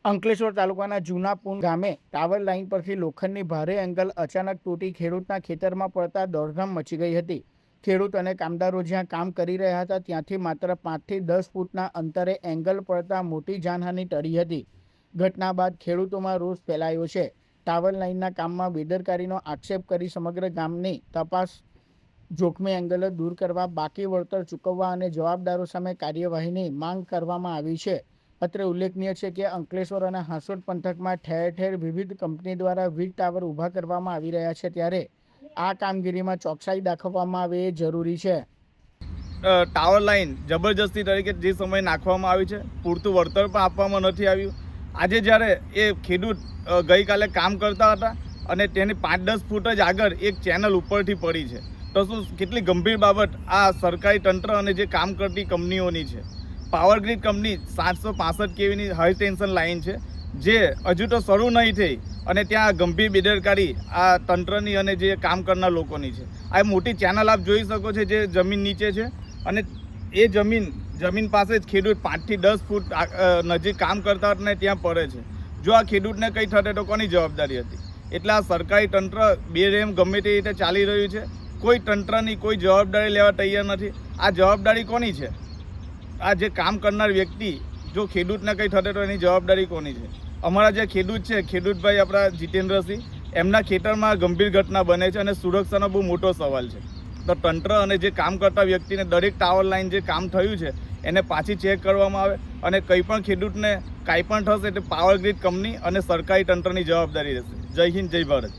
અંકલેશ્વર તાલુકાના જૂનાપુર ગામે tower line પરથી લોખંડની ભારે એંગલ અચાનક તૂટી ખેડૂતના ખેતરમાં પડતા દોડધામ મચી ગઈ હતી. ખેડૂત અને કામદારો જ્યાં કામ કરી રહ્યા હતા ત્યાંથી માત્ર 5 થી 10 ફૂટના અંતરે એંગલ પડતા મોટી જાનહાનિ ટળી હતી. ઘટના બાદ ખેડૂતોમાં રોષ ફેલાયો છે. ટાવર લાઇનના કામમાં બેદરકારીનો આક્ષેપ કરી સમગ્ર ગામની તપાસ જોખમી એંગલો દૂર કરવા, બાકી વળતર ચૂકવવા અને જવાબદારો સામે કાર્યવાહીની માંગ કરવામાં આવી છે. અત્રે ઉલ્લેખનીય છે કે અંકલેશ્વર અને હાંસોટ પંથકમાં ઠેર ઠેર વિવિધ કંપની દ્વારા વીજ ટાવર ઊભા કરવામાં આવી રહ્યા છે, ત્યારે આ કામગીરીમાં ચોકસાઈ દાખવવામાં આવે એ જરૂરી છે. ટાવર લાઇન જબરજસ્તી તરીકે જે સમય નાખવામાં આવી છે, પૂરતું વળતર પણ આપવામાં નથી આવ્યું. આજે જ્યારે એ ખેડૂત ગઈકાલે કામ કરતા હતા અને તેની 5-10 ફૂટ જ આગળ એક ચેનલ ઉપરથી પડી છે, તો શું કેટલી ગંભીર બાબત આ સરકારી તંત્ર અને જે કામ કરતી કંપનીઓની છે. પાવર ગ્રીડ કંપની 765 કેવીની હાઈ ટેન્શન લાઇન છે, જે હજુ તો શરૂ નહીં થઈ અને ત્યાં ગંભીર બેદરકારી આ તંત્રની અને જે કામ કરનાર લોકોની છે. આ મોટી ચેનલ આપ જોઈ શકો છો જે જમીન નીચે છે, અને એ જમીન પાસે જ ખેડૂત 5 થી 10 ફૂટ નજીક કામ કરતા હતા ને ત્યાં પડે છે. જો આ ખેડૂતને કંઈ થશે તો કોની જવાબદારી હતી? એટલે આ સરકારી તંત્ર બેરેમ ગમે તે રીતે ચાલી રહ્યું છે. કોઈ તંત્રની કોઈ જવાબદારી લેવા તૈયાર નથી. આ જવાબદારી કોની છે? આ જે કામ કરનાર વ્યક્તિ, જો ખેડૂતને કંઈ થશે તો એની જવાબદારી કોની છે? અમારા જે ખેડૂત છે, ખેડૂતભાઈ આપણા જીતેન્દ્રસિંહ, એમના ખેતરમાં ગંભીર ઘટના બને છે અને સુરક્ષાનો બહુ મોટો સવાલ છે. તો તંત્ર અને જે કામ કરતા વ્યક્તિને દરેક ટાવર લાઇન જે કામ થયું છે એને પાછી ચેક કરવામાં આવે, અને કંઈ પણ ખેડૂતને કાંઈ પણ થશે તો પાવર ગ્રીડ કંપની અને સરકારી તંત્રની જવાબદારી રહેશે. જય હિન્દ, જય ભારત.